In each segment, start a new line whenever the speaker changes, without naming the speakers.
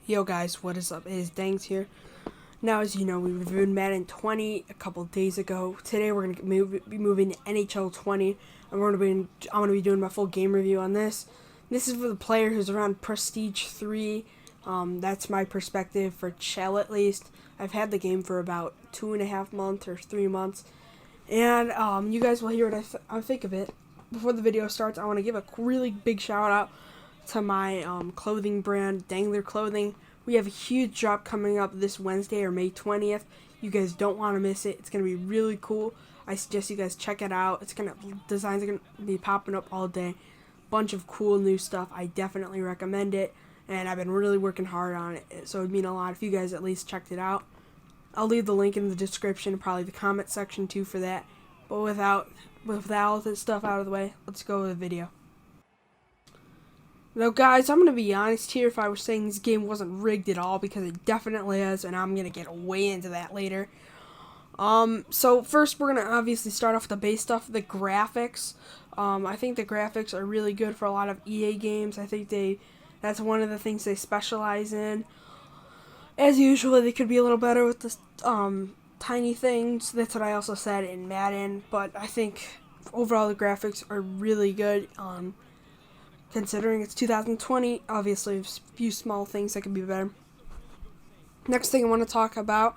Yo guys, what is up? It is Dangs here. Now, as you know, we reviewed Madden 20 a couple days ago. Today we're gonna be moving to NHL 20, and I'm gonna be doing my full game review on this. This is for the player who's around Prestige 3. That's my perspective for Chell at least. I've had the game for about 2.5 months or 3 months, and you guys will hear what I think of it. Before the video starts, I want to give a really big shout out to my clothing brand, Dangler Clothing. We have a huge drop coming up this Wednesday or May 20th. You guys don't want to miss it. It's going to be really cool. I suggest you guys check it out. Designs are going to be popping up all day. Bunch of cool new stuff. I definitely recommend it. And I've been really working hard on it. So it would mean a lot if you guys at least checked it out. I'll leave the link in the description, probably the comment section too for that. But with all this stuff out of the way, let's go with the video. Now guys, I'm going to be honest here if I was saying this game wasn't rigged at all, because it definitely is, and I'm going to get way into that later. So first we're going to obviously start off with the base stuff, the graphics. I think the graphics are really good for a lot of EA games. I think that's one of the things they specialize in. As usual, they could be a little better with the tiny things. That's what I also said in Madden, but I think overall the graphics are really good. Considering it's 2020, obviously there's a few small things that could be better. Next thing I want to talk about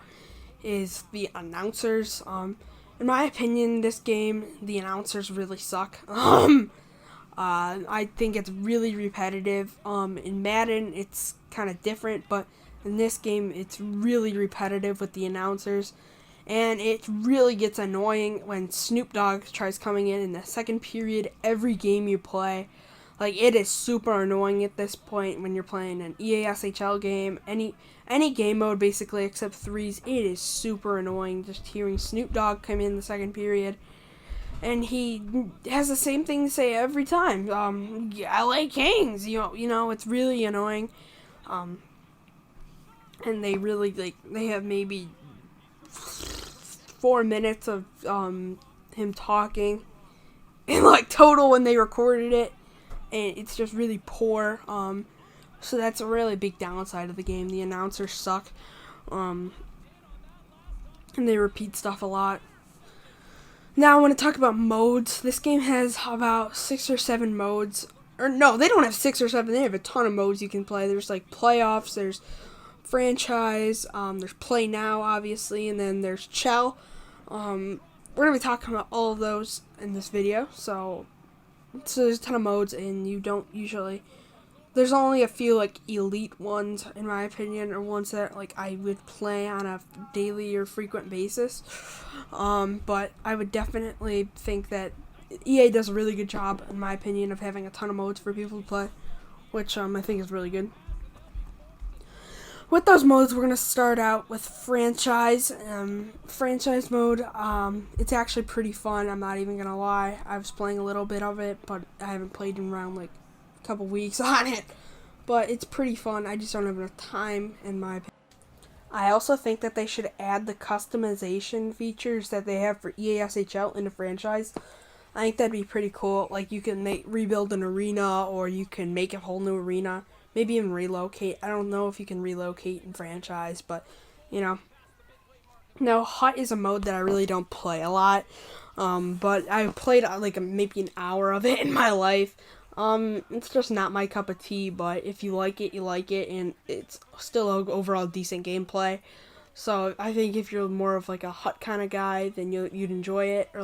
is the announcers. In my opinion, this game, the announcers really suck. I think it's really repetitive. In Madden, it's kind of different, but in this game, it's really repetitive with the announcers. And it really gets annoying when Snoop Dogg tries coming in the second period every game you play. Like, it is super annoying at this point when you're playing an EA SHL game, any game mode basically except threes. It is super annoying just hearing Snoop Dogg come in the second period, and he has the same thing to say every time. LA Kings, you know, it's really annoying. And they really they have maybe 4 minutes of him talking in total when they recorded it. And it's just really poor. So that's a really big downside of the game. The announcers suck. And they repeat stuff a lot. Now I want to talk about modes. This game has about 6 or 7 modes. Or no, they don't have 6 or 7. They have a ton of modes you can play. There's playoffs, there's franchise, there's play now, obviously, and then there's Chell. We're going to be talking about all of those in this video. So there's a ton of modes, and you don't usually... There's only a few, elite ones, in my opinion, or ones that, I would play on a daily or frequent basis. But I would definitely think that EA does a really good job, in my opinion, of having a ton of modes for people to play, which, I think is really good. With those modes, we're going to start out with franchise. Franchise mode, it's actually pretty fun, I'm not even going to lie. I was playing a little bit of it, but I haven't played in around, a couple weeks on it. But it's pretty fun, I just don't have enough time, in my opinion. I also think that they should add the customization features that they have for EA SHL into franchise. I think that'd be pretty cool. You can rebuild an arena, or you can make a whole new arena. Maybe even relocate. I don't know if you can relocate in franchise, but, Now, Hut is a mode that I really don't play a lot, but I've played, maybe an hour of it in my life. It's just not my cup of tea, but if you like it, you like it, and it's still an overall decent gameplay. So, I think if you're more of, a Hut kind of guy, then you'd enjoy it, or,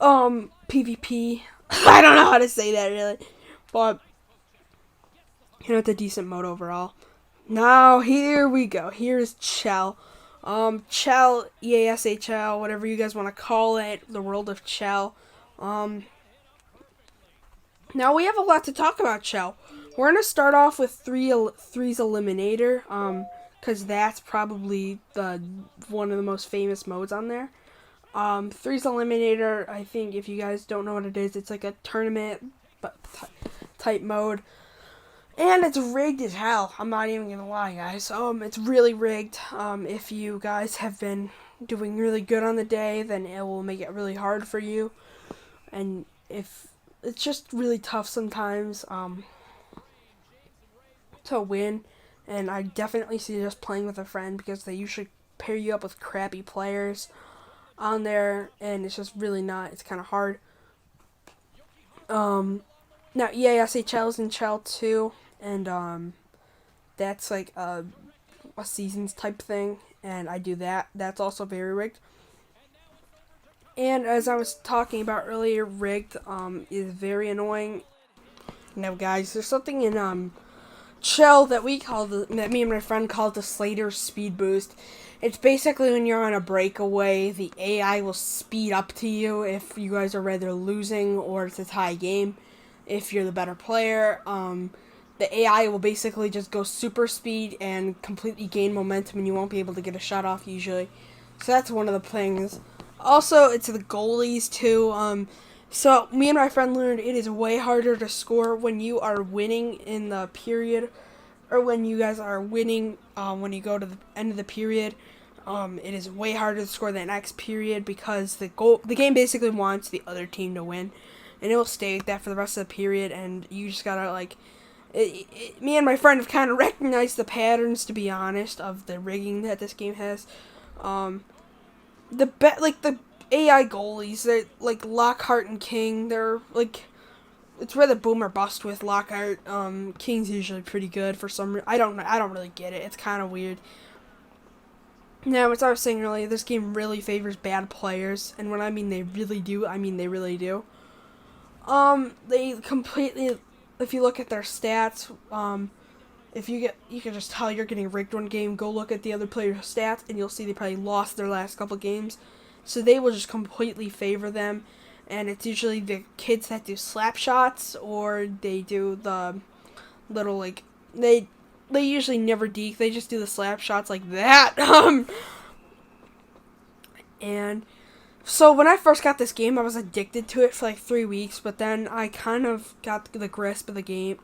PvP. I don't know how to say that, really, but... it's a decent mode overall. Now, here we go. Here's Chell. Chell, EASHL, whatever you guys want to call it. The world of Chell. Now, we have a lot to talk about Chell. We're going to start off with Threes Eliminator, because that's probably one of the most famous modes on there. Threes Eliminator, I think, if you guys don't know what it is, it's a tournament type mode. And it's rigged as hell. I'm not even gonna lie, guys. It's really rigged. If you guys have been doing really good on the day, then it will make it really hard for you. And if it's just really tough sometimes, to win, and I definitely suggest playing with a friend because they usually pair you up with crappy players on there, and it's just really not. It's kind of hard. Um, Now EASHL is in Chell too, and that's like a seasons type thing, and I do that. That's also very rigged. And as I was talking about earlier, rigged is very annoying. Now, guys, there's something in Chell that that me and my friend call the Slater Speed Boost. It's basically when you're on a breakaway, the AI will speed up to you if you guys are rather losing or it's a tie game. If you're the better player, the AI will basically just go super speed and completely gain momentum, and you won't be able to get a shot off usually. So that's one of the things. Also, it's the goalies too. So me and my friend learned it is way harder to score when you are winning in the period, or when you guys are winning. When you go to the end of the period, it is way harder to score the next period because the game basically wants the other team to win, and it will stay like that for the rest of the period. And you just gotta me and my friend have kind of recognized the patterns, to be honest, of the rigging that this game has. The AI goalies, they like Lockhart and King. They're like, it's rather boom or bust with Lockhart. King's usually pretty good for some reason. I don't really get it. It's kind of weird. Now, as I was saying earlier, this game really favors bad players, and when I mean they really do, I mean they really do. They completely, if you look at their stats, you can just tell you're getting rigged one game. Go look at the other player's stats, and you'll see they probably lost their last couple games. So they will just completely favor them, and it's usually the kids that do slap shots, or they do the little they usually never deke. They just do the slap shots like that. And so when I first got this game, I was addicted to it for like 3 weeks, but then I kind of got the grasp of the game,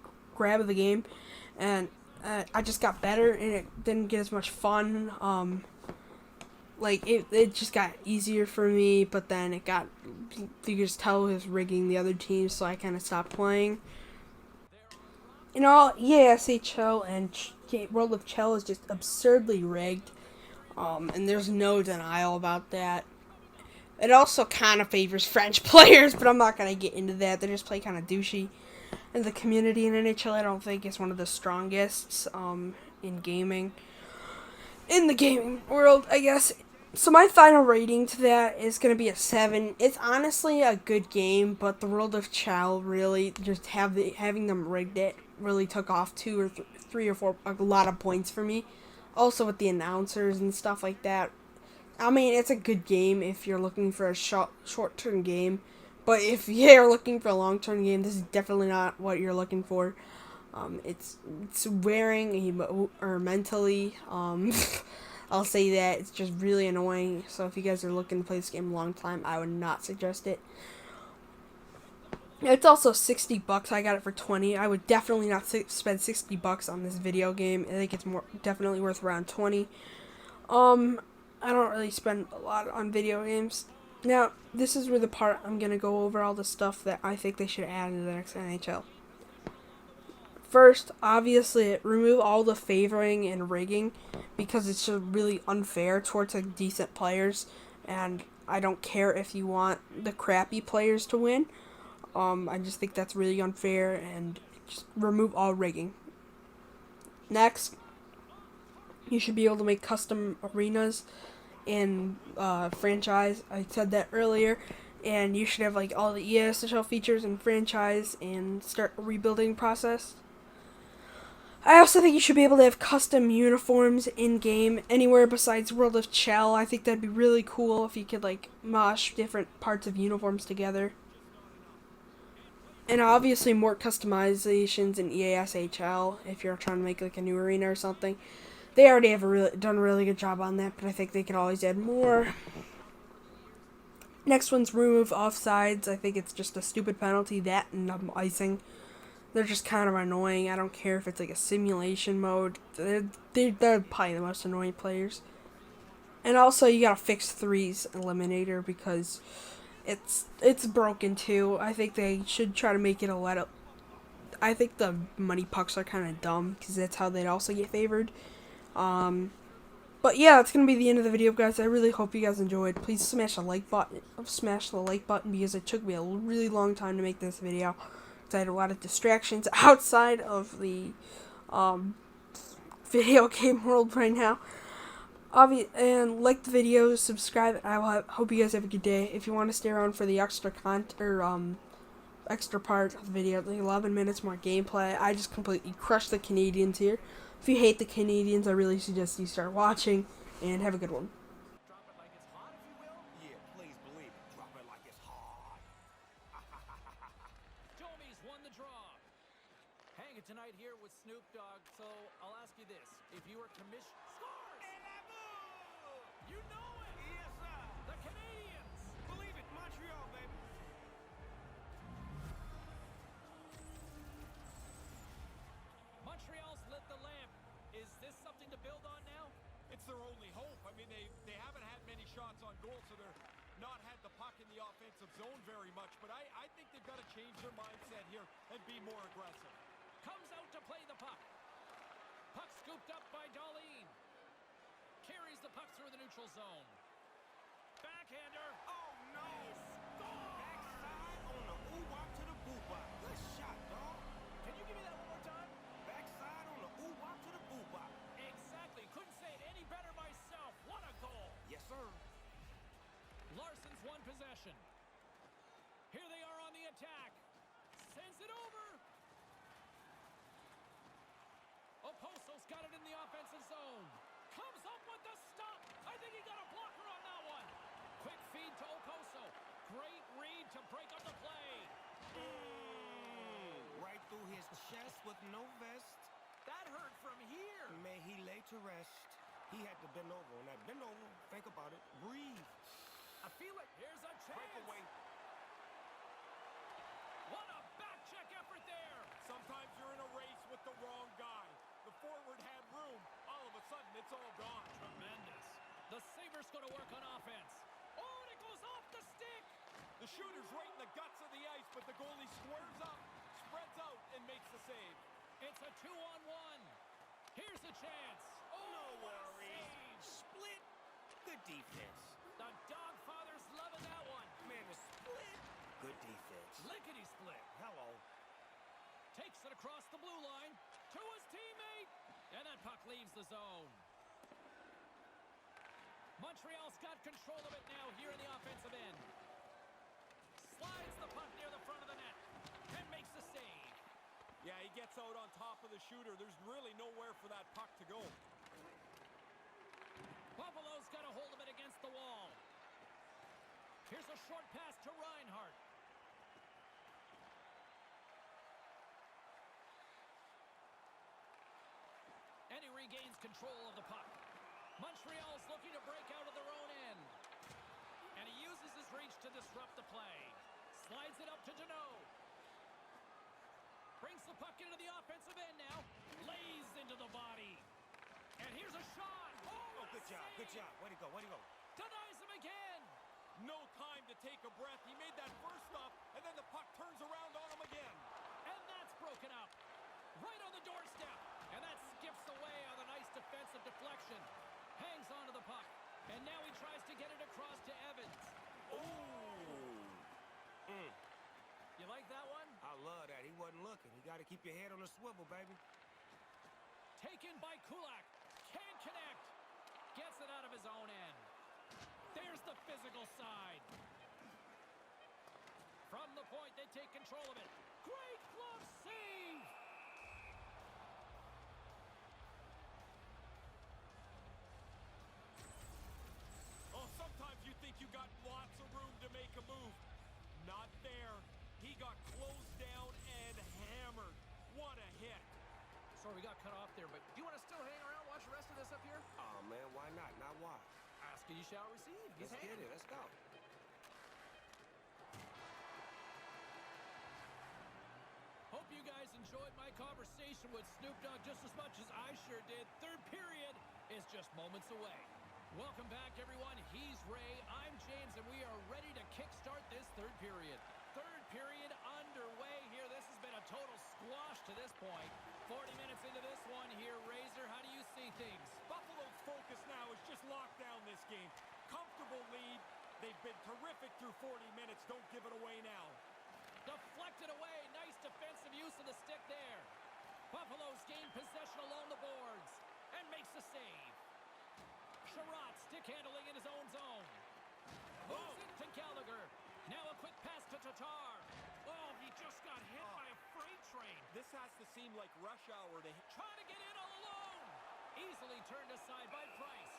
and I just got better, and it didn't get as much fun. It just got easier for me, but then you could just tell it was rigging the other team, so I kind of stopped playing. SHL and World of Chell is just absurdly rigged, and there's no denial about that. It also kind of favors French players, but I'm not going to get into that. They just play kind of douchey. And the community in NHL, I don't think, is one of the strongest in gaming. In the gaming world, I guess. So my final rating to that is going to be a 7. It's honestly a good game, but the World of Chell really just having them rigged it really took off 2 or 3 or 4 a lot of points for me. Also with the announcers and stuff like that. I mean, it's a good game if you're looking for a short-term game, but if you're looking for a long-term game, this is definitely not what you're looking for. It's wearing or mentally. I'll say that it's just really annoying. So if you guys are looking to play this game a long time, I would not suggest it. It's also $60. I got it for 20. I would definitely not spend $60 on this video game. I think it's definitely worth around 20. I don't really spend a lot on video games. Now, this is where the part I'm gonna go over all the stuff that I think they should add into the next NHL. First, obviously, remove all the favoring and rigging because it's just really unfair towards decent players, and I don't care if you want the crappy players to win. I just think that's really unfair, and just remove all rigging. Next, you should be able to make custom arenas in franchise. I said that earlier. And you should have all the ESHL features in franchise and start a rebuilding process. I also think you should be able to have custom uniforms in-game anywhere besides World of Chell. I think that'd be really cool if you could mosh different parts of uniforms together. And obviously more customizations in EASHL if you're trying to make a new arena or something. They already have done a really good job on that, but I think they could always add more. Next one's remove offsides. I think it's just a stupid penalty. That and icing. They're just kind of annoying. I don't care if it's a simulation mode. They're probably the most annoying players. And also you gotta fix threes eliminator because it's broken too. I think they should try to make it a let up. I think the money pucks are kind of dumb because that's how they'd also get favored. But yeah, that's gonna be the end of the video, guys. I really hope you guys enjoyed. Please smash the like button. Smash the like button because it took me a really long time to make this video. Because I had a lot of distractions outside of the video game world right now. And like the video, subscribe. Hope you guys have a good day. If you want to stay around for the extra extra part of the video, like 11 minutes more gameplay. I just completely crushed the Canadians here. If you hate the Canadians, I really suggest you start watching, and have a good one.
Drop it like it's hot, if you will? Yeah, please believe it. Drop it like it's hot. Domi's won the draw. Hanging tonight here with Snoop Dogg, so I'll ask you this. If you were commissioned... Scores! You know it! Yes, sir. The Canadians! Believe it, Montreal, baby. Montreal's lit the lamp. Is this something to build on now?
It's their only hope. I mean, they haven't had many shots on goal, so they're not had the puck in the offensive zone very much. But I think they've got to change their mindset here and be more aggressive.
Comes out to play the puck. Puck scooped up by Darlene. Carries the puck through the neutral zone. Backhander. Oh, no. Backside on the oo-wop to the boo-bop. Good shot, dog. Can you give me that one more time? Backside on the oo-wop to the boo-bop. Exactly. Couldn't say it any better myself. What a goal. Yes, sir. Larson's won possession. Here they are on the attack. Sends it over. Oposo's got it in the offensive zone. Comes up with the stop. I think he got a blocker on that one. Quick feed to Oposo. Great read to break up the play.
Right through his chest with no vest.
That hurt from here.
May he lay to rest. He had to bend over. And that bend over, think about it, breathe.
I feel it. Here's a chance.
Breakaway.
What a back check effort there.
Sometimes you're in a race with the wrong guy. The forward had room. All of a sudden, it's all gone.
Tremendous. The Sabres go to work on offense. Oh, and it goes off the stick.
The shooter's right in the guts of the ice, but the goalie squares up, spreads out, and makes the save.
It's a 2-on-1. Here's a chance. Oh,
No
what a
worries.
save.
Split. Good defense.
The Dogfather's loving that one.
Man, the split. Good defense.
Lickety split.
Hello.
Takes it across the blue line to his teammate. And that puck leaves the zone. Montreal's got control of it now here in the offensive end. Slides the puck near the front of the net and makes the save.
Yeah, he gets out on top of the shooter. There's really nowhere for that puck to go.
Buffalo's got a hold of it against the wall. Here's a short pass to Reinhart. And he regains control of the puck. Montreal's looking to break out of their own end. And he uses his reach to disrupt the play. Slides it up to Deneau. Brings the puck into the offensive end now. Lays into the body. And here's a shot.
Oh, good job. Good job. Way to go. Way to go.
Denies him again.
No time to take a breath. He made that first stop, and then the puck turns around on him again.
And that's broken up. Right on the doorstep. And that skips away on a nice defensive deflection. Hangs onto the puck. And now he tries to get it across to Evans.
Ooh.
You like that one?
I love that. He wasn't looking. You got to keep your head on the swivel, baby.
Taken by Kulak. Can't connect. Gets it out of his own end. There's the physical side. From the point, they take control of it. Great glove save!
Oh, sometimes you think you got lots of room to make a move. Not there. He got closed down and hammered. What a hit.
Sorry, we got cut off there, but do you want to still hang around, watch the rest of this up here?
Oh, man, why not? Not why.
Ask and you shall receive. He's
Let's get
hanging.
it. Let's go.
Hope you guys enjoyed my conversation with Snoop Dogg just as much as I sure did. Third period is just moments away. Welcome back, everyone. He's Ray, I'm James, and we are ready to kickstart this third period. Third period underway here. This has been a total squash to this point. 40 minutes into this one here, Razor. How do you see things?
Buffalo's focus now is just lock down this game. Comfortable lead. They've been terrific through 40 minutes. Don't give it away now.
Deflected away. Nice defensive use of the stick there. Buffalo's gained possession along the boards and makes the save. Sherratt stick handling in his own zone. Moves it to Gallagher. Now a quick pass to Tatar. Oh, he just got hit by a freight train.
This has to seem like rush hour to hit.
Trying to get in all alone. Easily turned aside by Price.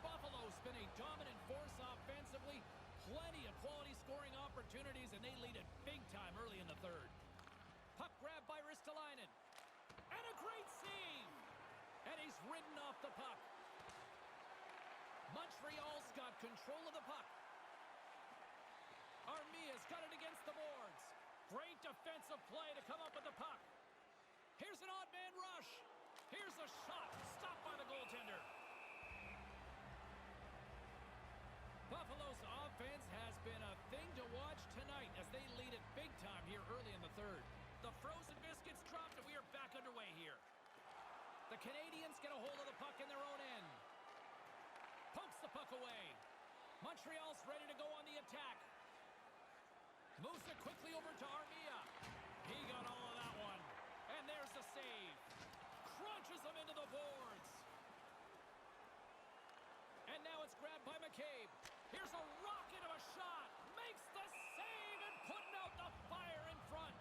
Buffalo's been a dominant force offensively. Plenty of quality scoring opportunities, and they lead it big time early in the third. Puck grab by Ristolainen. And a great save. And he's ridden off the puck. Montreal's got control of the puck. Armia's got it against the boards. Great defensive play to come up with the puck. Here's an odd man rush. Here's a shot. Stopped by the goaltender. Buffalo's offense has been a thing to watch tonight as they lead it big time here early in the third. The frozen biscuits dropped and we are back underway here. The Canadians get a hold of the puck in their own end. Pokes the puck away. Montreal's ready to go on the attack. Moves it quickly over to Armia. He got all of that one. And there's the save. Crunches him into the boards. And now it's grabbed by McCabe. Here's a rocket of a shot. Makes the save and putting out the fire in front.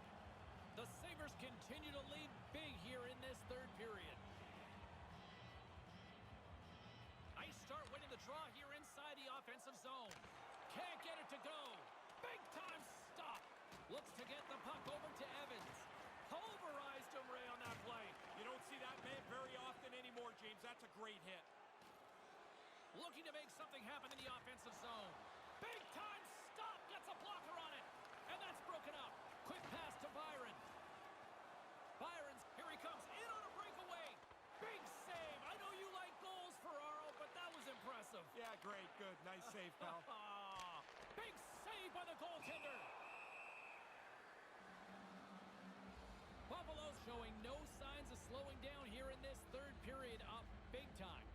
The Sabres continue to lead big here in this third period. Nice start winning the draw here inside the offensive zone. Can't get it to go. Big time stop. Looks to get the puck over to Evans. Pulverized him, Ray, on that play.
You don't see that man very often anymore, James. That's a great hit.
Looking to make something happen in the offensive zone. Big time stop. Gets a blocker on it. And that's broken up. Quick pass to Byron. Byron's, here he comes, in on a breakaway. Big save. I know you like goals, Ferraro, but that was impressive.
Yeah, great. Good. Nice save, pal.
Big save by the goaltender. Buffalo's showing no signs of slowing down here in this third period, up big time.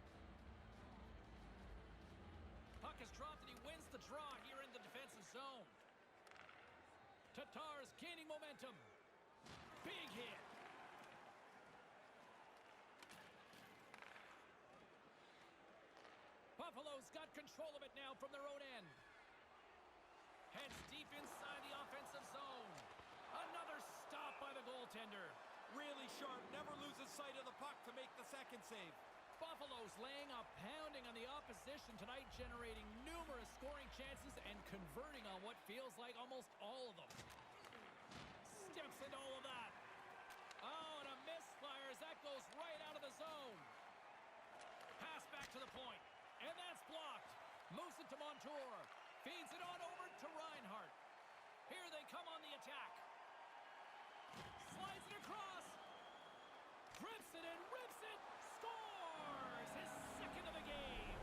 Puck is dropped and he wins the draw here in the defensive zone. Tatar's gaining momentum. Big hit. Buffalo's got control of it now from their own end. Heads deep inside the offensive zone. Another stop by the goaltender.
Really sharp. Never loses sight of the puck to make the second save.
Buffalo's laying a pounding on the opposition tonight, generating numerous scoring chances and converting on what feels like almost all of them. Steps into all of that. Oh, and a misfire as that goes right out of the zone. Pass back to the point. And that's blocked. Moves it to Montour. Feeds it on over to Reinhart. Here they come on the attack. Slides it across. Grips it and rips it. Scores! His second of the game.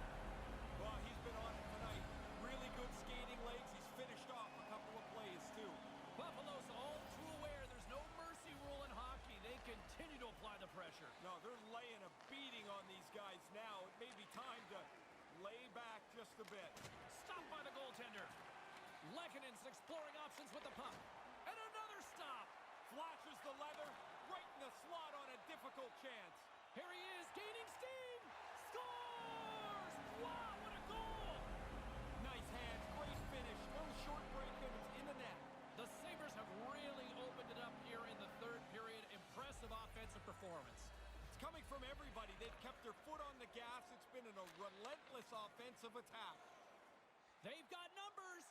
Well, he's been on it tonight. Really good skating legs. He's finished off a couple of plays, too.
Buffalo's all too aware there's no mercy rule in hockey. They continue to apply the pressure.
No, they're laying a beating on these guys now. It may be time to lay back just a bit.
Stopped by the goaltender. Lekkonen's exploring options with the puck. And another stop.
Flashes the leather right in the slot on a difficult chance.
Here he is, gaining steam. Scores! Wow, what a goal!
Nice hands, great finish. Little short break and it's in the net.
The Sabres have really opened it up here in the third period. Impressive offensive performance.
It's coming from everybody. They've kept their foot on the gas. It's been a relentless offensive attack.
They've got numbers.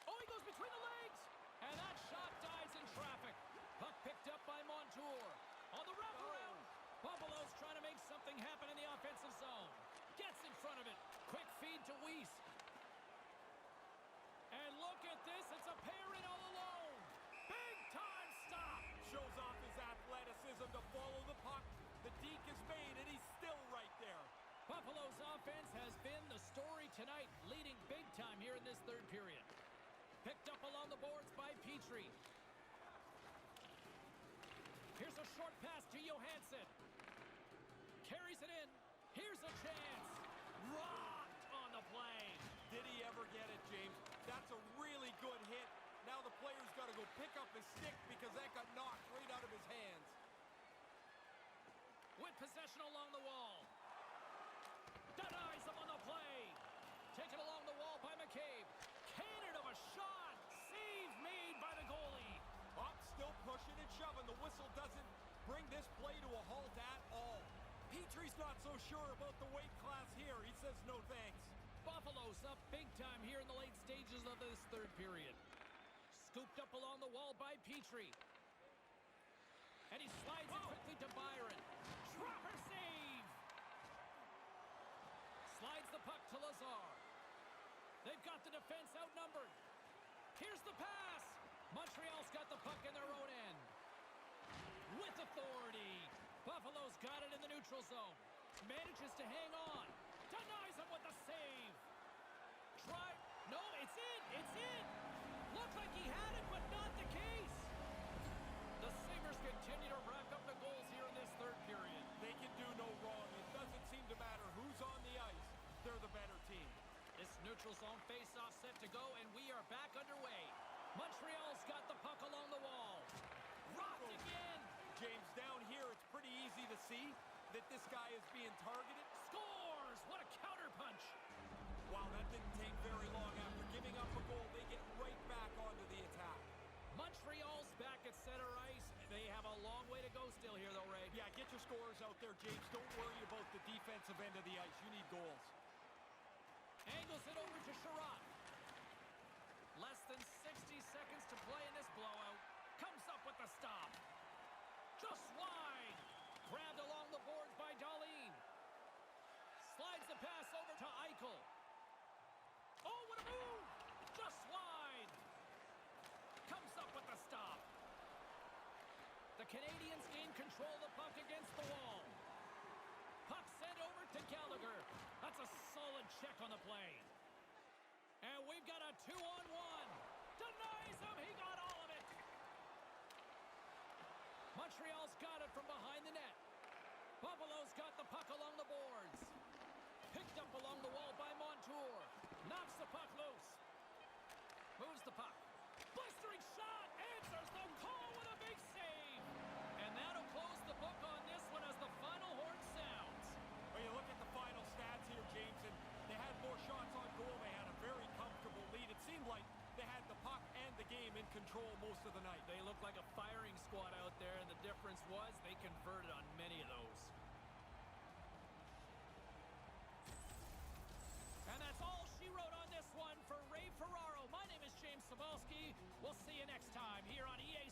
Oh, he goes between the legs. And that shot dies in traffic. Puck picked up by Montour. On the wraparound. Buffalo's trying to make something happen in the offensive zone. Gets in front of it. Quick feed to Weiss. And look at this. It's a pair in all alone. Big time stop.
Shows off his athleticism to follow the puck. The deke is made, and he's still right there.
Buffalo's offense has been the story tonight, leading big time here in this third period. Picked up along the boards by Petrie. Here's a short pass to Johansson. Carries it in. Here's a chance. Rocked on the play.
Did he ever get it, James? That's a really good hit. Now the player's got to go pick up his stick because that got knocked right out of his hands.
With possession along the wall. Denies him on the play. Taken along the wall by McCabe. Cannon of a shot. Save made by the goalie.
Up, still pushing and shoving. The whistle doesn't bring this play to a halt at all. Petrie's not so sure about the weight class here. He says no thanks.
Buffalo's up big time here in the late stages of this third period. Scooped up along the wall by Petrie. And he slides it quickly to Byron. Dropper save! Slides the puck to Lazar. They've got the defense outnumbered. Here's the pass. Montreal's got the puck in their own end. With authority. Buffalo's got it in the neutral zone. Manages to hang on. Denies him with the save. Try. No, it's in. It's in. Looked like he had it, but not the case. The Sabres continue to rack up the goals here in this third period.
They can do no wrong. It doesn't seem to matter who's on the ice. They're the better team.
This neutral zone face-off set to go, and we are back underway. Montreal's got the puck along the wall. Rocked again.
James, down here, it's pretty easy to see that this guy is being targeted.
Scores! What a counterpunch.
Wow, that didn't take very long. After giving up a goal, they get right back onto the attack.
Montreal's back at center ice. They have a long way to go still here, though, Ray.
Yeah, get your scorers out there, James. Don't worry about the defensive end of the ice. You need goals.
Angles it over to Sherratt. Less than 60 seconds to play in this blowout. Comes up with the stop. Just wide. Grabbed along the boards by Dahlin. Slides the pass over to Eichel. Oh, what a move! Just wide. Comes up with the stop. The Canadians gain control of the puck against the wall. Puck sent over to Gallagher. That's a solid check on the play. And we've got a 2-on-1. Denies him. He got all of it. Montreal's got it from behind the net. Buffalo's got the puck along the boards. Picked up along the wall by Montour. Knocks the puck loose. Moves the puck. Blistering shot. Answers the call with a big save. And that'll close the book on this one as the final horn sounds.
Well, you look at the final stats here, James, and they had more shots on goal. They had a very comfortable lead. It seemed like they had the puck and the game in control most of the night.
They looked like a firing squad out there, and the difference was they converted on many of those. And that's all she wrote on this one for Ray Ferraro. My name is James Cybulski. We'll see you next time here on EA